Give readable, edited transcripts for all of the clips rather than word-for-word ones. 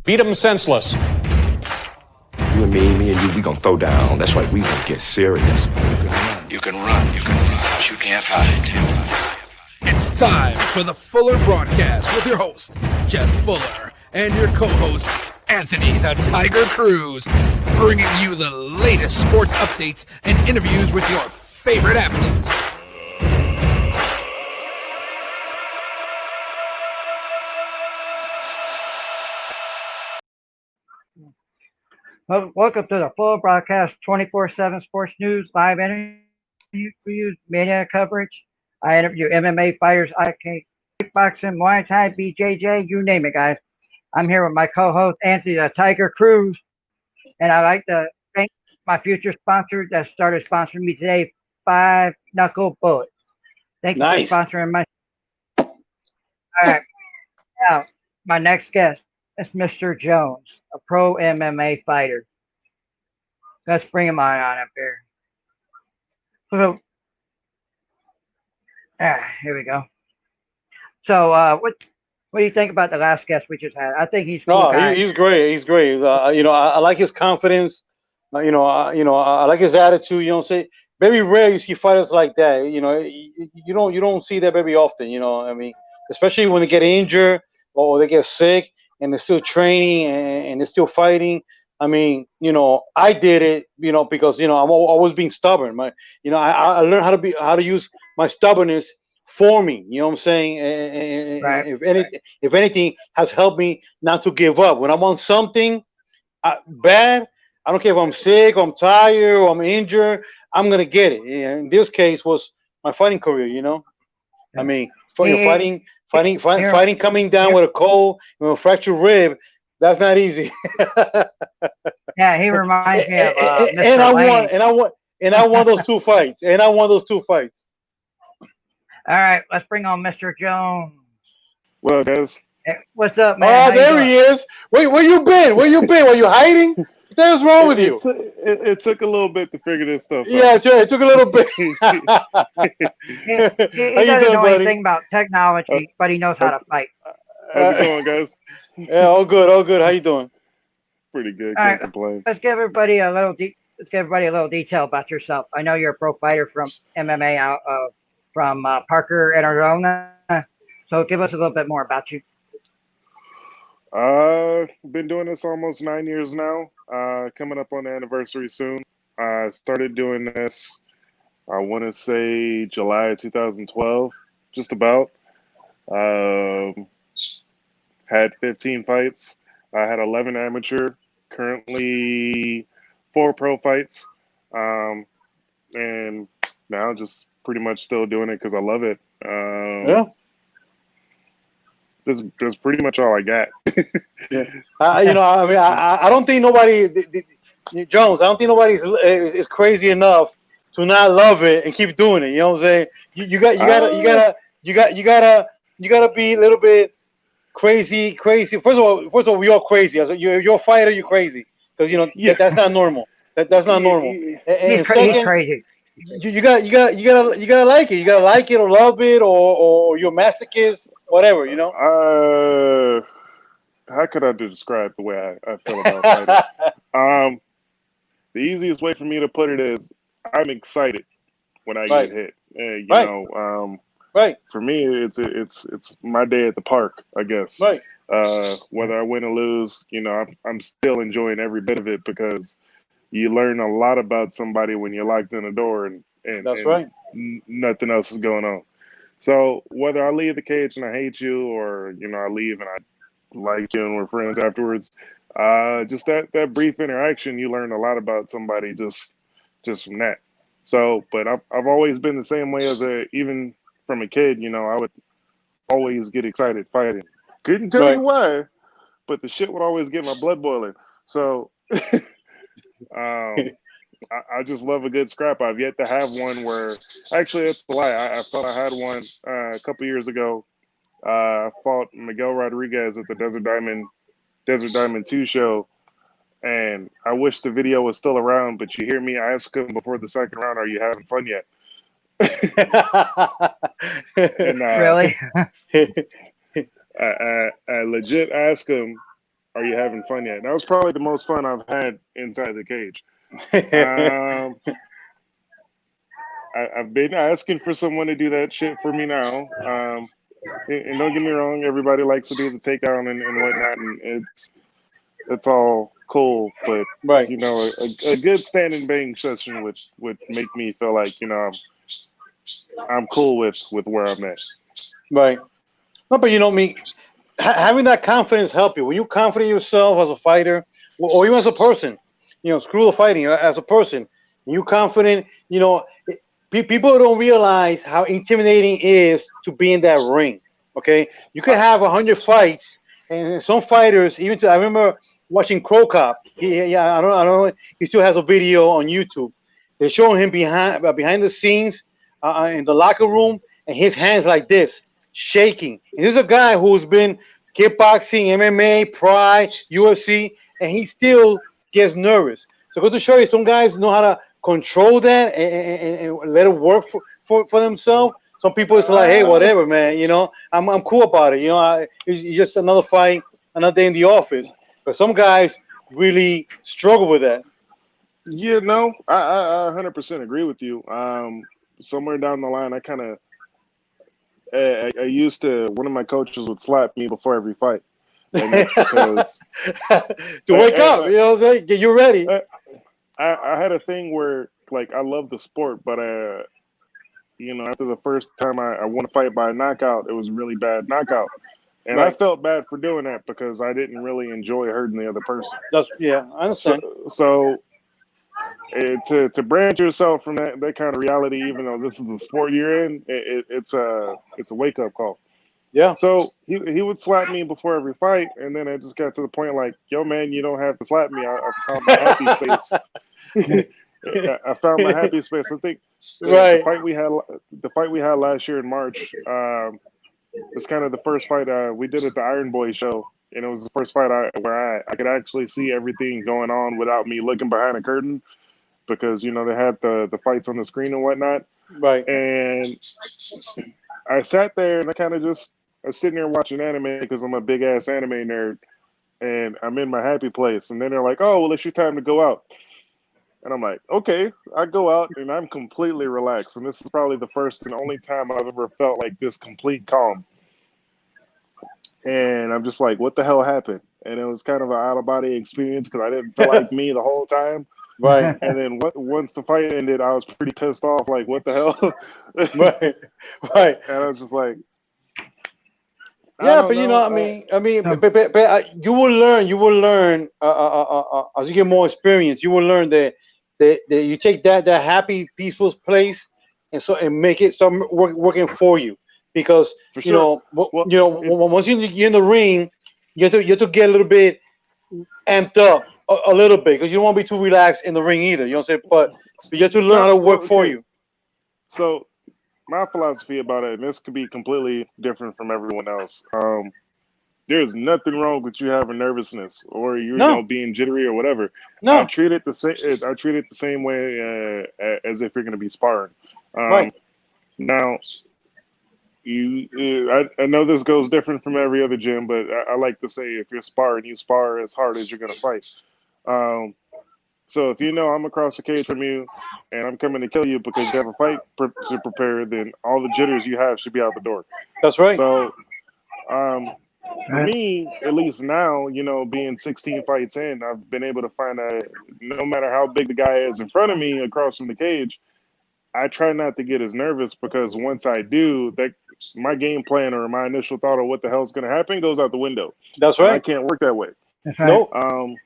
Beat them senseless. You and me and you, we gonna throw down. That's right, we gonna get serious. You can run, but you can't hide. It's time for the Fuller Broadcast with your host, Jeff Fuller, and your co-host, Anthony the Tiger Cruz, bringing you the latest sports updates and interviews with your favorite athletes. Welcome to the Full Broadcast 24/7 Sports News live interviews, media coverage. I interview MMA fighters, kickboxing, Muay Thai, BJJ, you name it, guys. I'm here with my co-host, Anthony the Tiger Cruz, and I'd like to thank my future sponsor that started sponsoring me today, 5 Knuckle Bullets. Thank you for sponsoring my. All right, now my next guest is Mr. Jones, a pro MMA fighter. Let's bring him on up here. So, here we go. So, what do you think about the last guest we just had? I think he's cool. He's great. He's great. I like his confidence. I like his attitude. You know, say very rare you see fighters like that. You know, you don't see that very often. You know, I mean, especially when they get injured or they get sick and they're still training and they're still fighting. I mean, I did it, because I'm always being stubborn. I learned how to use my stubbornness for me. You know what I'm saying? And right. If anything, has helped me not to give up. When I'm on something bad, I don't care if I'm sick, or I'm tired, or I'm injured. I'm gonna get it. And in this case, was my fighting career. I mean, fighting coming down with a cold, fractured rib. That's not easy. Yeah, he reminds me of Mr. And I won those two fights. All right, let's bring on Mr. Jones. Well, guys. Hey, what's up, man? Oh, there he is. Where you been? Were you hiding? What the hell's wrong with you? It took a little bit to figure this stuff out. Yeah, it took a little bit. He doesn't know anything about technology, but he knows how to fight. How's it going, guys? Yeah, all good. How you doing? Pretty good. All Can't right, complain. Let's give everybody a little detail about yourself. I know you're a pro fighter from MMA out from Parker, Arizona. So give us a little bit more about you. Been doing this almost 9 years now. Coming up on the anniversary soon. I started doing this, I want to say July 2012, just about. Had 15 fights. I had 11 amateur. Currently 4 pro fights. And now just pretty much still doing it because I love it. Yeah. That's pretty much all I got. Yeah. I don't think nobody, Jones. I don't think nobody is crazy enough to not love it and keep doing it. You know what I'm saying? You gotta be a little bit crazy. First of all, we all crazy. As you're a fighter, you're crazy because that's not normal. That's not normal. And second, crazy. You gotta like it. You gotta like it or love it or you're a masochist, whatever. How could I describe the way I feel about fighting? The easiest way for me to put it is I'm excited when I get hit. Right. For me, it's my day at the park, I guess. Right. Whether I win or lose, I'm still enjoying every bit of it because you learn a lot about somebody when you're locked in a door and that's right. Nothing else is going on. So whether I leave the cage and I hate you or, I leave and I like you and we're friends afterwards, just that brief interaction, you learn a lot about somebody just from that. So, but I've always been the same way even from a kid, I would always get excited fighting. Couldn't tell you why, but the shit would always get my blood boiling. So I just love a good scrap. I've yet to have one where, actually, that's the lie. I thought I had one a couple years ago. I fought Miguel Rodriguez at the Desert Diamond 2 show, and I wish the video was still around. But you hear me ask him before the second round, "Are you having fun yet?" And, really? I legit asked him, are you having fun yet? That was probably the most fun I've had inside the cage. Um, I've been asking for someone to do that shit for me now. And don't get me wrong, everybody likes to do the takedown and whatnot, and it's all cool. But Right, you know, a good standing bang session would make me feel like, you know, I'm cool with where I'm at. right. No, but you know me, having that confidence help you. When you confident in yourself as a fighter, or even as a person, you know, screw the fighting. As a person, you confident. You know, people don't realize how intimidating it is to be in that ring. Okay, you can have 100 fights, and some fighters, I remember watching Crow Cop. Yeah, I don't know. He still has a video on YouTube. They're showing him behind the scenes in the locker room, and his hands like this, shaking. And this is a guy who's been kickboxing, MMA, Pride, UFC, and he still gets nervous. So go to show you, some guys know how to control that and let it work for themselves. Some people it's like, hey, whatever, man. You know, I'm cool about it. You know, it's just another fight, another day in the office. But some guys really struggle with that. Yeah, no, I 100% agree with you. Somewhere down the line, I kind of I used to, one of my coaches would slap me before every fight, and that's because To wake up, you know what I'm saying? Get you ready. I had a thing where, like, I love the sport, but you know, after the first time I won a fight by a knockout, it was a really bad knockout, and I Right. felt bad for doing that because I didn't really enjoy hurting the other person. Yeah, I understand. So to branch yourself from that kind of reality, even though this is the sport you're in, it's a wake up call. Yeah. So he would slap me before every fight, and then it just got to the point like, yo, man, you don't have to slap me. I found my happy space. I found my happy space. I think Right. the fight we had last year in March, was kind of the first fight we did at the Iron Boy show, and it was the first fight where I could actually see everything going on without me looking behind a curtain, because you know they had the fights on the screen and whatnot. Right. And I sat there and I was sitting there watching anime because I'm a big ass anime nerd, and I'm in my happy place. And then they're like, "Oh, well, it's your time to go out." And I'm like, "Okay." I go out and I'm completely relaxed. And this is probably the first and only time I've ever felt like this complete calm. And I'm just like, "What the hell happened?" And it was kind of an out of body experience because I didn't feel like me the whole time. Right. And then once the fight ended, I was pretty pissed off. Like, what the hell? Right. Right. And I was just like, I Yeah, don't but you know, know. but you will learn. You will learn as you get more experience. You will learn that you take that happy, peaceful place, and make it start working for you. Because For you sure. know, Well, once you're in the ring, you have to get a little bit amped up a little bit, because you don't want to be too relaxed in the ring either. You know what I'm saying? But you have to learn how to work for okay. you. So my philosophy about it, and this could be completely different from everyone else. There's nothing wrong with you having nervousness or you know No, being jittery or whatever. I no, treat it the same. I treat it the same way as if you're going to be sparring. right. Now, I know this goes different from every other gym, but I like to say if you're sparring, you spar as hard as you're going to fight. Um, so if you know I'm across the cage from you and I'm coming to kill you because you have a fight to prepare, then all the jitters you have should be out the door. That's right. So for me, at least now, you know, being 16 fights in, I've been able to find no matter how big the guy is in front of me across from the cage, I try not to get as nervous because once I do, that my game plan or my initial thought of what the hell's going to happen goes out the window, That's and I right. can't work that way. That's right. No,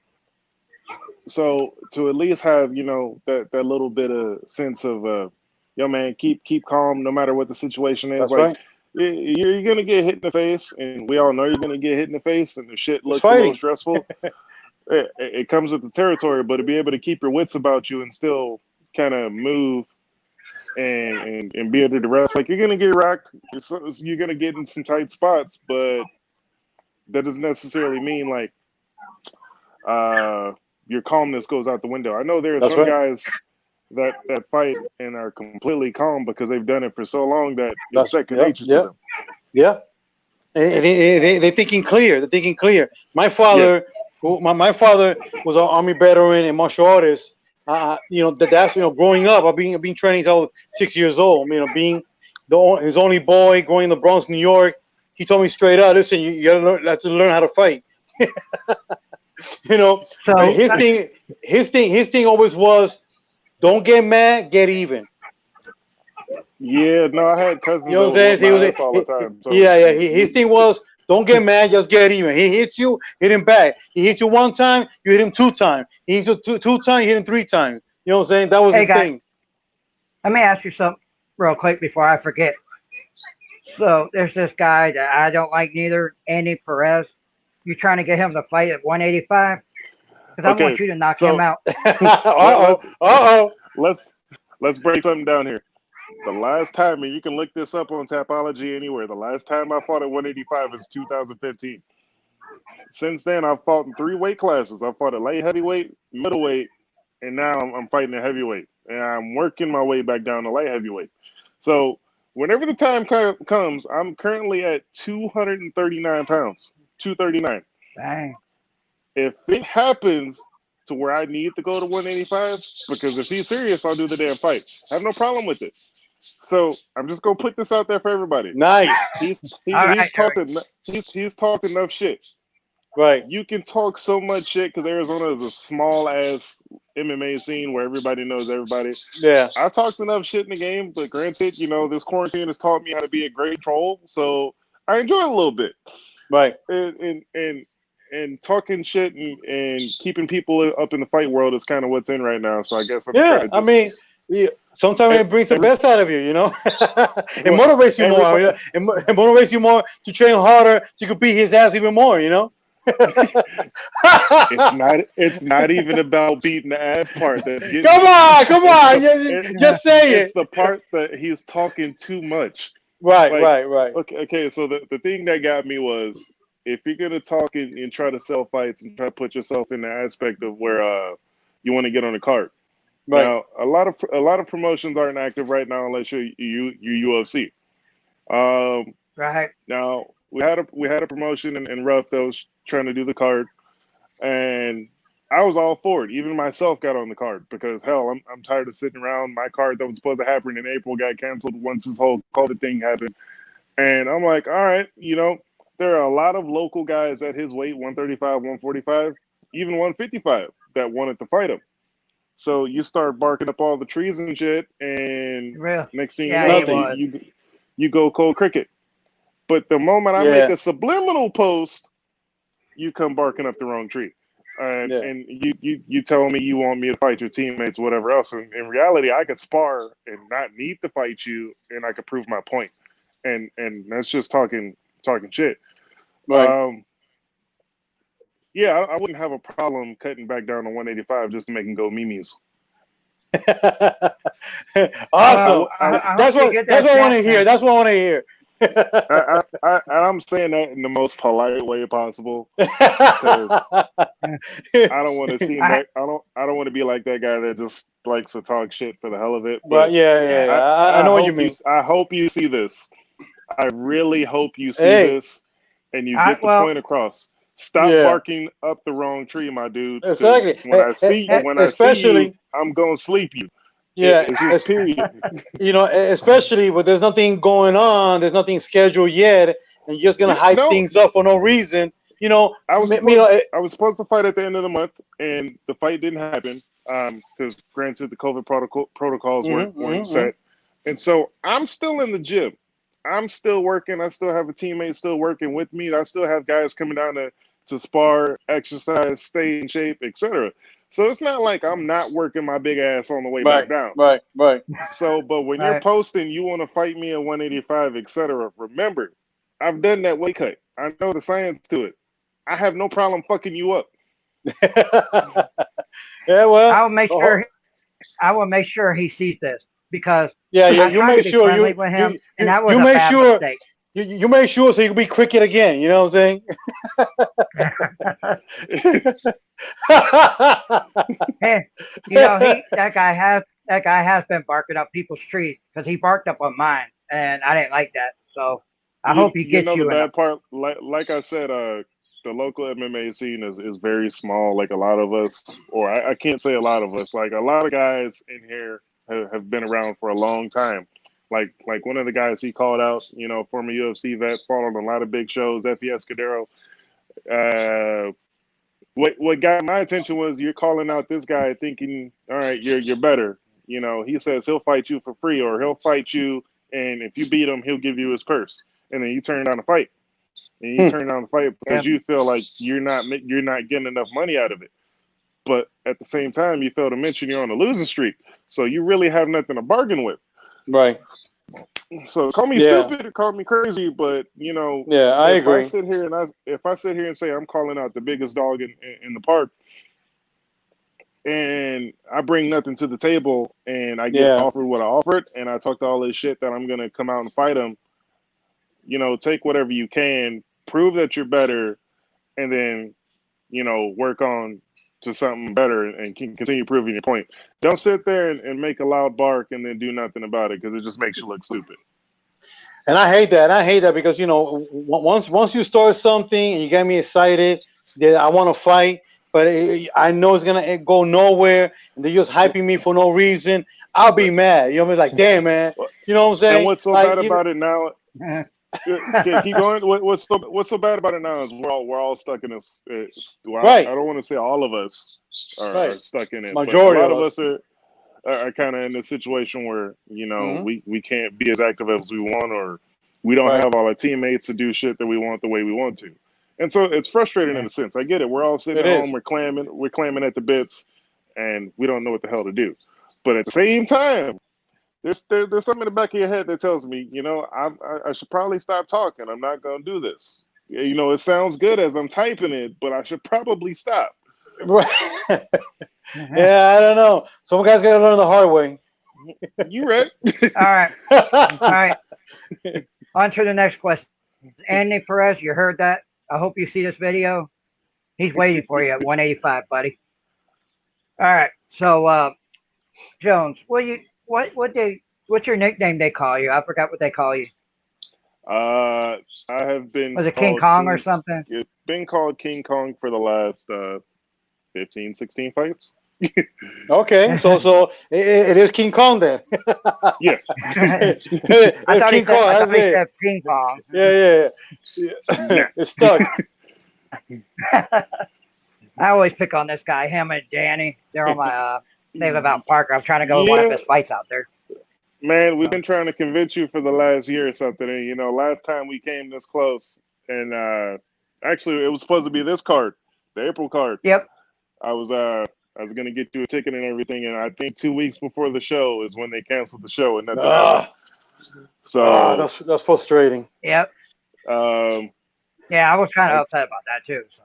So to at least have, you know, that little bit of sense of yo man, keep calm no matter what the situation is. that's Like right. you're gonna get hit in the face, and we all know you're gonna get hit in the face, and the shit It's looks a little fighting. stressful. It comes with the territory, but to be able to keep your wits about you and still kind of move and be able to rest, like you're gonna get racked, you're gonna get in some tight spots, but that doesn't necessarily mean like your calmness goes out the window. I know there are That's some right. guys that fight and are completely calm because they've done it for so long that it's That's second yeah, nature to yeah, them. yeah. They're thinking clear. They're thinking clear. My father, my father was an army veteran and martial artist. That's growing up. I've been training since I was 6 years old. Being his only boy, going to the Bronx, New York. He told me straight out, listen, you gotta have to learn how to fight. So But his thing always was, don't get mad, get even. Yeah, no, I had cousins You know that what I'm would saying? whip my ass all the time. So Yeah. His thing was, don't get mad, just get even. He hits you, hit him back. He hit you one time, you hit him 2 times. He hit you two times, you hit him 3 times. You know what I'm saying? That was hey his guys, thing. let me ask you something real quick before I forget. So there's this guy that I don't like neither, Andy Perez. You trying to get him to fight at 185? Because I want okay, you to knock him so out. Uh-oh. Uh-oh. let's break something down here. The last time, and you can look this up on Tapology anywhere. The last time I fought at 185 was 2015. Since then, I've fought in 3 weight classes. I fought at light heavyweight, middleweight, and now I'm fighting at heavyweight. And I'm working my way back down to light heavyweight. So whenever the time comes, I'm currently at 239 pounds, 239. Dang. If it happens to where I need to go to 185, because if he's serious, I'll do the damn fight. I have no problem with it. So I'm just gonna put this out there for everybody. Nice. All right, He's talked enough shit. Right. You can talk so much shit because Arizona is a small ass MMA scene where everybody knows everybody. Yeah. I talked enough shit in the game, but granted, this quarantine has taught me how to be a great troll, so I enjoy it a little bit. Right. And talking shit and keeping people up in the fight world is kind of what's in right now. So I guess I'm Yeah. trying to I mean, sometimes it brings the best out of you. It motivates you more. It motivates you more to train harder to compete his ass even more. It's not even about beating the ass part. Come on, just say it. It's the part that he's talking too much. Right. Okay. So the thing that got me was, if you're gonna talk and try to sell fights and try to put yourself in the aspect of where you want to get on the card. Right. Now, a lot of promotions aren't active right now unless you're UFC. right. Now we had a promotion in Rough that was trying to do the card, and I was all for it. Even myself got on the card because hell, I'm tired of sitting around. My card that was supposed to happen in April got canceled once this whole COVID thing happened, and I'm like, all right, there are a lot of local guys at his weight, 135, 145, even 155, that wanted to fight him. So you start barking up all the trees and shit, and Real. next thing Yeah, you he know, was. you go cold cricket. But the moment I make a subliminal post, you come barking up the wrong tree. And you tell me you want me to fight your teammates, whatever else. And in reality, I could spar and not need to fight you, and I could prove my point. And that's just talking shit. Right. Yeah, I wouldn't have a problem cutting back down to 185 just to make him go memes. Awesome. That's what I want to hear. Man. That's what I want to hear. And I'm saying that in the most polite way possible, because I don't want to seem like I don't want to be like that guy that just likes to talk shit for the hell of it. But yeah. I know what you mean. I hope you see this. I really hope you see this, and you get the point across. Stop barking up the wrong tree, my dude. Exactly. When I see you, I'm gonna sleep you. Yeah, it's just period. Especially when there's nothing going on, there's nothing scheduled yet, and you're just gonna hype things up for no reason. I was supposed to fight at the end of the month, and the fight didn't happen because, granted, the COVID protocols weren't set, and so I'm still in the gym. I'm still working. I still have a teammate still working with me. I still have guys coming down to spar, exercise, stay in shape, etc. So it's not like I'm not working my big ass on the way back down. Right. So, but when you're posting, you want to fight me at 185, etc. Remember, I've done that weight cut. I know the science to it. I have no problem fucking you up. Yeah, well, I will make sure he sees this, because you make sure you make sure you make sure so you can be cricket again. You know what I'm saying? Hey, that guy has been barking up people's trees, because he barked up on mine, and I didn't like that. So I hope he You gets know the you in a bad part, like I said, the local MMA scene is very small. Like a lot of us, or I can't say a lot of us. Like a lot of guys in here have been around for a long time. Like one of the guys he called out, former UFC vet, fought on a lot of big shows. Effie Escudero. What got my attention was you're calling out this guy thinking, all right, you're better. He says he'll fight you for free, or he'll fight you, and if you beat him, he'll give you his purse. And then you turn down the fight, and you turn down the fight because you feel like you're not getting enough money out of it. But at the same time, you fail to mention you're on a losing streak, so you really have nothing to bargain with. Right. So call me Yeah. stupid or call me crazy, but Yeah, I agree. if I sit here and say I'm calling out the biggest dog in the park, and I bring nothing to the table, and I get offered what I offered, and I talked all this shit that I'm gonna come out and fight him. Take whatever you can, prove that you're better, and then work on to something better and can continue proving your point. Don't sit there and make a loud bark and then do nothing about it because it just makes you look stupid. And I hate that. I hate that because once you start something and you get me excited that I want to fight, but I know it's gonna go nowhere, and they're just hyping me for no reason. I'll be mad. It's like, damn, man. You know what I'm saying? And what's so bad about it now? Okay, keep going. What's so bad about it now is we're all stuck in this. Right. I don't want to say all of us are stuck in it, Majority but a lot of us are kind of in a situation where we can't be as active as we want, or we don't have all our teammates to do shit that we want the way we want to, and so it's frustrating in a sense. I get it. We're all sitting at home, we're clamming at the bits, and we don't know what the hell to do. But at the same time, there's something in the back of your head that tells me, I should probably stop talking. I'm not going to do this. It sounds good as I'm typing it, but I should probably stop. Right. Yeah, I don't know. Some guys got to learn the hard way. You right. All right. On to the next question. Andy Perez, you heard that? I hope you see this video. He's waiting for you at 185, buddy. All right. So, Jones, what's your nickname they call you? I forgot what they call you. I have been. Was it King Kong or something? It's been called King Kong for the last 15, 16 fights. Okay, so it is King Kong then. Yeah. I thought he said King Kong. Yeah. It's stuck. I always pick on this guy, him and Danny. They're on my. They live out in Parker. I'm trying to go to one of his fights out there. Man, we've been trying to convince you for the last year or something. And, last time we came this close, and actually it was supposed to be this card, the April card. Yep. I was going to get you a ticket and everything, and I think 2 weeks before the show is when they canceled the show, and nothing happened. So that's frustrating. Yep. Yeah, I was kind of upset about that too. So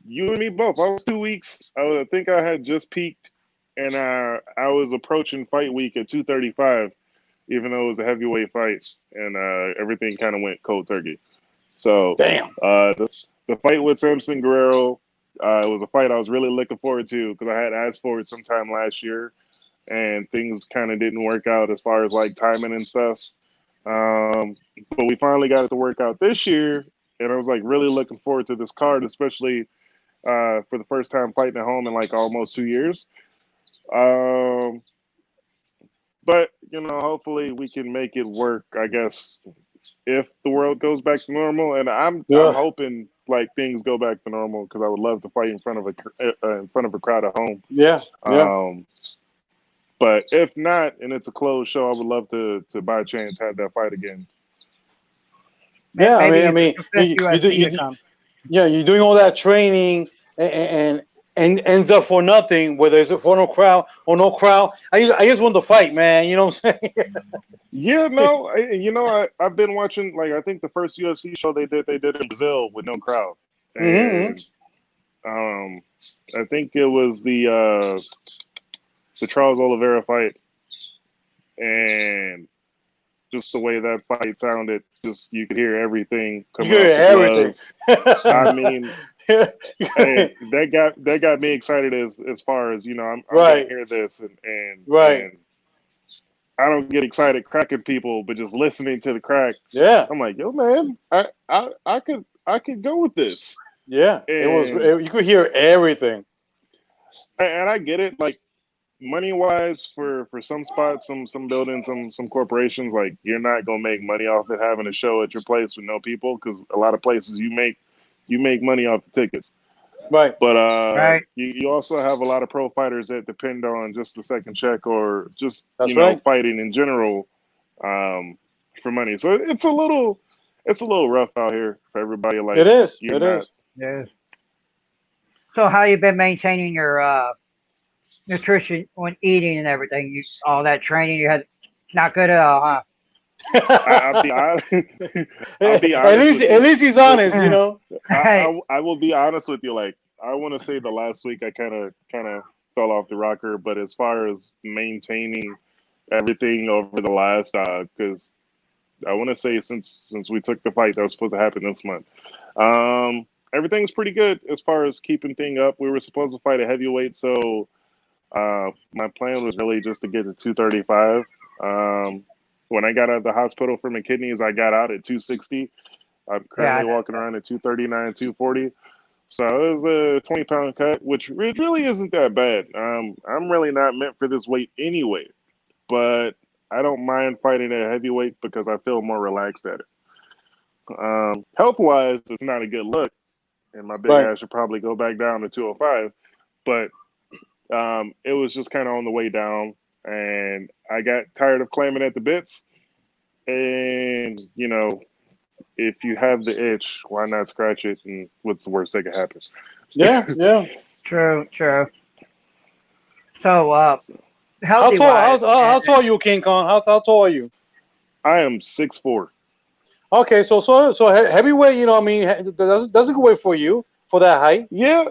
you and me both. I was 2 weeks. I think I had just peaked, and I was approaching fight week at 235, even though it was a heavyweight fight, and everything kind of went cold turkey. So damn. The fight with Samson Guerrero. It was a fight I was really looking forward to because I had asked for it sometime last year, and things kind of didn't work out as far as like timing and stuff. But we finally got it to work out this year, and I was like really looking forward to this card, especially for the first time fighting at home in like almost 2 years. But hopefully we can make it work, I guess, if the world goes back to normal. And I'm hoping like things go back to normal because I would love to fight in front of a crowd at home. Yeah. But if not, and it's a closed show, I would love to by chance have that fight again. Yeah, I mean, you're doing all that training and ends up for nothing, whether it's for no crowd or no crowd. I just want to fight, man. You know what I'm saying? Yeah, no, I've been watching. Like, I think the first UFC show they did in Brazil with no crowd, and I think it was the Charles Oliveira fight, and just the way that fight sounded, just you could hear everything coming out the gloves. I mean, hey, that got me excited as far as I'm gonna hear this and I don't get excited cracking people, but just listening to the crack, Yeah, I'm like, yo, man, I could go with this. yeah. And You could hear everything. I get it. Like money wise, for some spots, some buildings, some corporations, like you're not gonna make money off it having a show at your place with no people, because a lot of places you make money off the tickets. Right. But Right. you also have a lot of pro fighters that depend on just the second check or just That's right. fighting in general for money. So it's a little rough out here for everybody. Like It is. you're It not. is. Yes. So how you been maintaining your nutrition when eating and everything? You all that training you had not good at all, huh? I'll be honest. I'll be At honest least, with at you. least he's honest. You know. Hey, I will be honest with you. Like I want to say the last week I kind of fell off the rocker, but as far as maintaining everything over the last, because I want to say since we took the fight that was supposed to happen this month, everything's pretty good as far as keeping thing up. We were supposed to fight a heavyweight, so my plan was really just to get to 235. When I got out of the hospital for my kidneys, I got out at 260. I'm yeah, I currently know. walking around at 239, 240. So it was a 20-pound cut, which really isn't that bad. I'm really not meant for this weight anyway, but I don't mind fighting at heavyweight because I feel more relaxed at it. Health wise, it's not a good look, and my big Right. ass should probably go back down to 205. But it was just kind of on the way down, and I got tired of clamming at the bits. And if you have the itch, why not scratch it? And what's the worst that could happen? Yeah. Yeah. True, true. So How healthy tall? wise, How tall are you, King Kong? How tall are you? I am 6'4". Okay, heavyweight. You know, I mean, that's a good weight for you for that height. Yeah,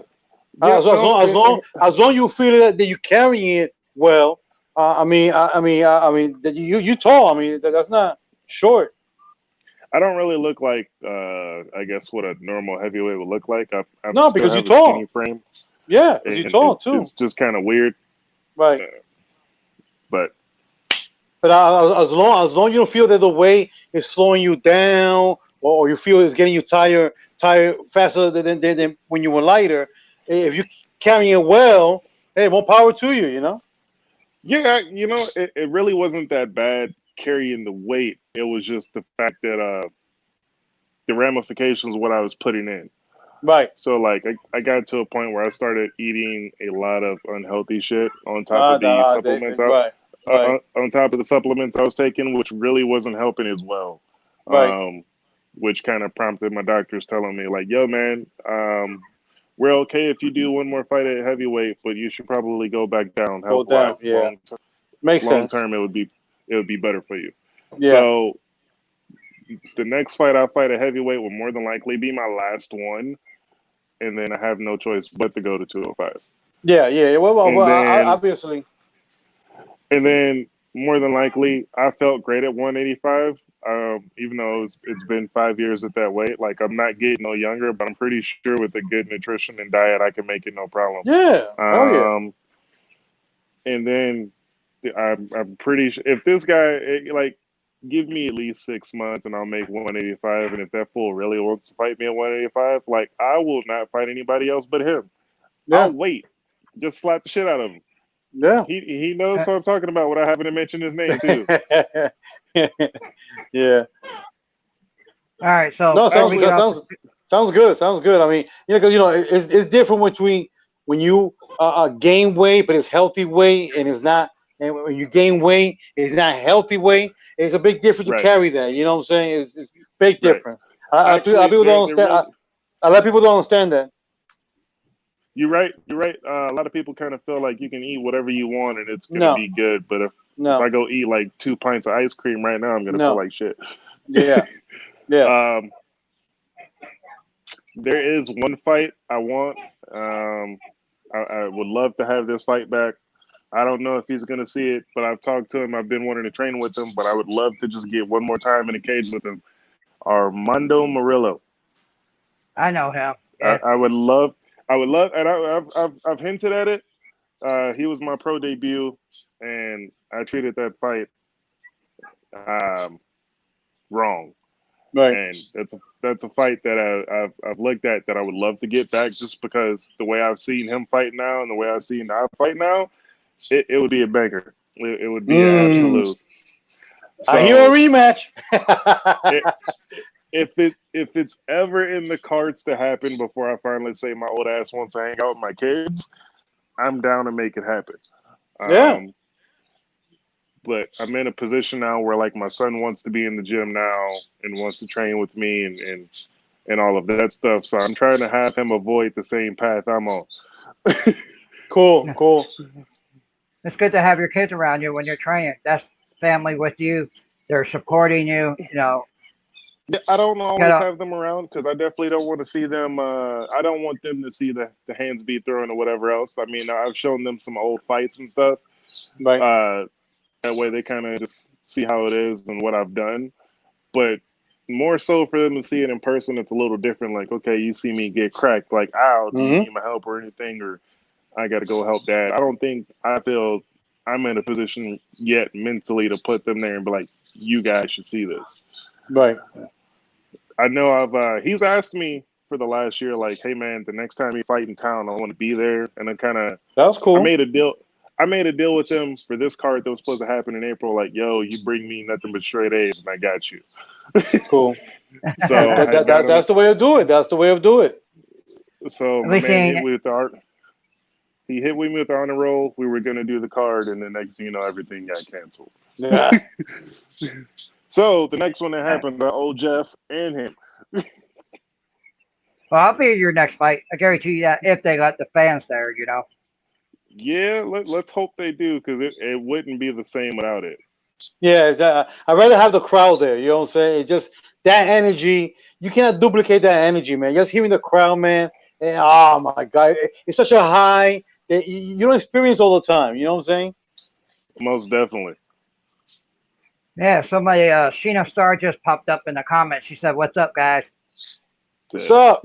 yeah, no, As long you feel that you carry it well. That you tall. I mean, that's not short. I don't really look like I guess what a normal heavyweight would look like. I No, still because you're have a skinny tall. frame, Yeah, because you're and tall too. it's just kind of weird. Right. But But as long you don't feel that the weight is slowing you down, or you feel it's getting you tired faster than when you were lighter, if you carrying it well, hey, more power to you. You know. yeah, it really wasn't that bad carrying the weight. It was just the fact that the ramifications of what I was putting in. Right. So like I got to a point where I started eating a lot of unhealthy shit on top of the supplements Right. Right. on top of the supplements I was taking, which really wasn't helping as well. Right. Which kind of prompted my doctors telling me like, "Yo, man, we're okay if you do one more fight at heavyweight, but you should probably go back down Go health down. wise. Yeah. Makes Long sense. term, it would be better for you." Yeah. So the next fight I fight at heavyweight will more than likely be my last one, and then I have no choice but to go to 205. Yeah. Yeah. And then Obviously. and then more than likely, I felt great at 185. Even though it's been 5 years at that weight, like I'm not getting no younger, but I'm pretty sure with a good nutrition and diet, I can make it no problem. Yeah. Hell yeah. And then I'm pretty sure if this guy like give me at least 6 months and I'll make 185. And if that fool really wants to fight me at 185, like I will not fight anybody else but him. Yeah. I'll wait, just slap the shit out of him. Yeah. He knows what I'm talking about when I happen to mention his name too. Yeah. all right. So No, before we get off, sounds good. Sounds good. I mean, because it's different between when you gain weight, but it's healthy weight, and it's not. And when you gain weight, it's not healthy weight. It's a big difference to Right. carry that. You know what I'm saying? It's big difference. Actually, People don't understand. A lot of people don't understand that. You're right. You're right. A lot of people kind of feel like you can eat whatever you want and it's gonna No, be good. But if no, I go eat like 2 pints of ice cream right now, I'm gonna feel no. like shit. Yeah, yeah. Um, there is one fight I want. I would love to have this fight back. I don't know if he's gonna see it, but I've talked to him. I've been wanting to train with him, but I would love to just get one more time in the cage with him. Armando Murillo. I know him. Yeah. I would love, and I've hinted at it. He was my pro debut, and I treated that fight wrong. Right. And that's a fight that I've looked at that I would love to get back, just because the way I've seen him fight now and the way I've seen I fight now, it would be a banger. It would be an absolute. I hear a So rematch. if it's ever in the cards to happen before I finally say my old ass wants to hang out with my kids, I'm down to make it happen. Yeah. But I'm in a position now where like my son wants to be in the gym now and wants to train with me and all of that stuff. So I'm trying to have him avoid the same path I'm on. Cool. It's good to have your kids around you when you're training. That's family with you. They're supporting you. You know, Yeah, I don't always gotta, have them around because I definitely don't want to see them. I don't want them to see the hands be thrown or whatever else. I mean, I've shown them some old fights and stuff. Right. That way they kind of just see how it is and what I've done. But more so for them to see it in person, it's a little different. Like, okay, you see me get cracked. Like, ow, do you need my help or anything? Or I got to go help dad. I feel I'm in a position yet mentally to put them there and be like, you guys should see this. Right. I know he's asked me for the last year, like, hey man, the next time you fight in town, I want to be there. And then That's cool. I made a deal with him for this card that was supposed to happen in April. Like, yo, you bring me nothing but straight A's, and I got you. Cool. So That's the way to do it. That's the way to do it. So my man hit me with the art. He hit me with the honor roll. We were gonna do the card, and the next thing you know, everything got canceled. Yeah. So the next one that happened, old Jeff and him. well, I'll be your next fight. I guarantee you that if they let the fans there, you know. Yeah, let's hope they do, because it wouldn't be the same without it. Yeah, I'd rather have the crowd there. You know what I'm saying? It just that energy. You cannot duplicate that energy, man. Just hearing the crowd, man. And, oh my God, it's such a high that you don't experience all the time. You know what I'm saying? Most definitely. Yeah, somebody, Sheena Star just popped up in the comments. She said, "What's up, guys?" What's up?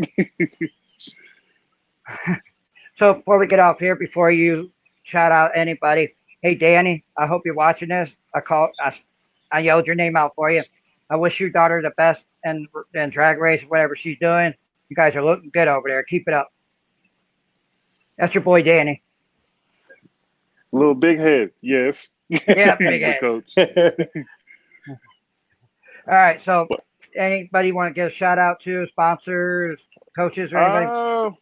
So before we get off here, before you shout out anybody, hey Danny, I hope you're watching this. I yelled your name out for you. I wish your daughter the best and drag race, whatever she's doing. You guys are looking good over there. Keep it up. That's your boy Danny. Little big head, yes. Yeah, big head. Coach. All right, so anybody want to give a shout out to sponsors, coaches, or anybody?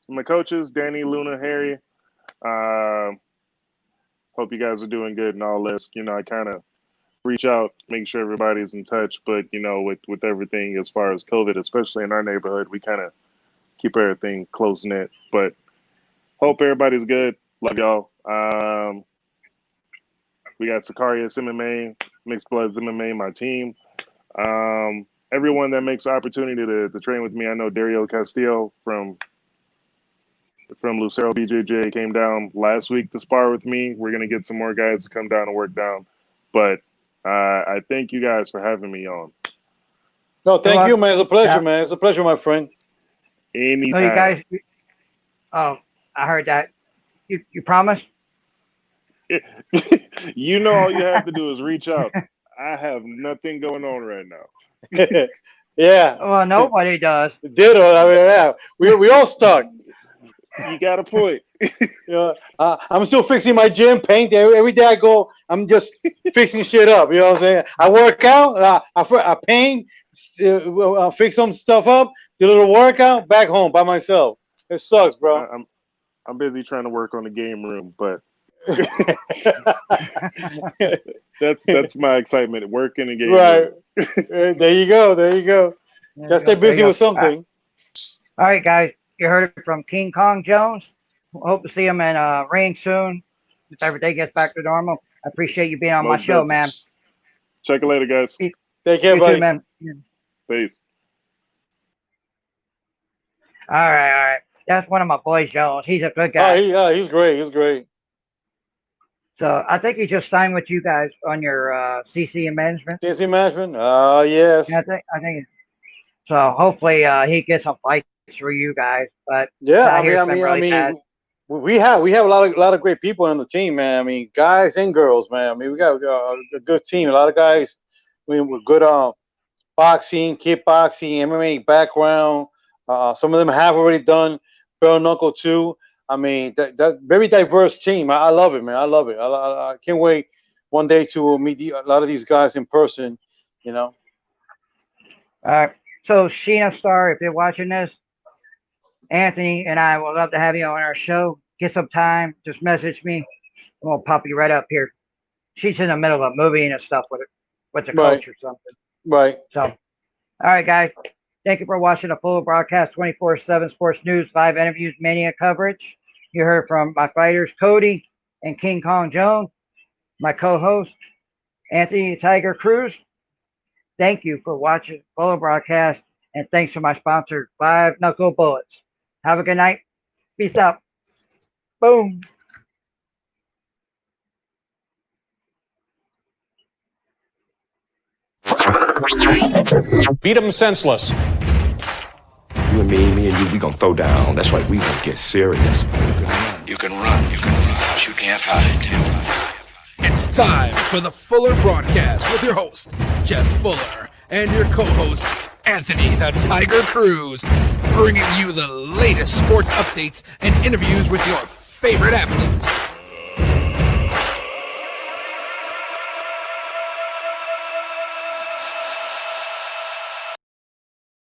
My coaches, Danny, Luna, Harry. Hope you guys are doing good and all this. You know, I kind of reach out, make sure everybody's in touch. But, you know, with everything as far as COVID, especially in our neighborhood, we kind of keep everything close-knit. But hope everybody's good. Love y'all. We got Sicarius MMA, Mixed Bloods MMA, my team. Everyone that makes the opportunity to train with me. I know Dario Castillo from Lucero BJJ came down last week to spar with me. We're going to get some more guys to come down and work down. But I thank you guys for having me on. No, thank you, man. It's a pleasure, man. It's a pleasure, my friend. Anytime. No, you guys. Oh, I heard that. You promised? You know, all you have to do is reach out. I have nothing going on right now. Yeah. Well, nobody does. Ditto. I mean, yeah. We all stuck. You got a point. I'm still fixing my gym paint. Every day I go, I'm just fixing shit up. You know what I'm saying? I work out, I paint, fix some stuff up, do a little workout, back home by myself. It sucks, bro. I'm busy trying to work on the game room, but that's my excitement. Working and game right. room. There you go. Just stay busy with something. All right, guys. You heard it from King Kong Jones. Hope to see him in ring soon if everything gets back to normal. I appreciate you being on my show, man. Check you later, guys. Take care, buddy. Too, man. Peace. All right. That's one of my boys, Jones. He's a good guy. He's great. So I think he just signed with you guys on your CC management. CC management? Yes. Yeah, I think. So hopefully he gets some fights for you guys. But yeah, I mean, we have a lot of great people on the team, man. I mean, guys and girls, man. I mean, we got a good team. A lot of guys, I mean, with good boxing, kickboxing, MMA background. Some of them have already done bare knuckle too. I mean, that very diverse team. I love it, man. I love it. I can't wait one day to meet a lot of these guys in person. You know. All right. So Sheena Star, if you're watching this, Anthony and I would love to have you on our show. Get some time. Just message me, and we'll pop you right up here. She's in the middle of a movie and stuff with the coach or something. Right. So, all right, guys. Thank you for watching the full broadcast 24/7 Sports News, live interviews, mania coverage. You heard from my fighters, Cody and King Kong Jones, my co-host, Anthony Tiger Cruz. Thank you for watching full broadcast, and thanks to my sponsor, Five Knuckle Bullets. Have a good night. Peace out. Boom. Beat him senseless. You and me and you, we gonna throw down. That's right, we gonna get serious. You can run, but you can't hide. It's time for the Fuller broadcast with your host, Jeff Fuller, and your co-host, Anthony the Tiger Cruz, bringing you the latest sports updates and interviews with your favorite athletes.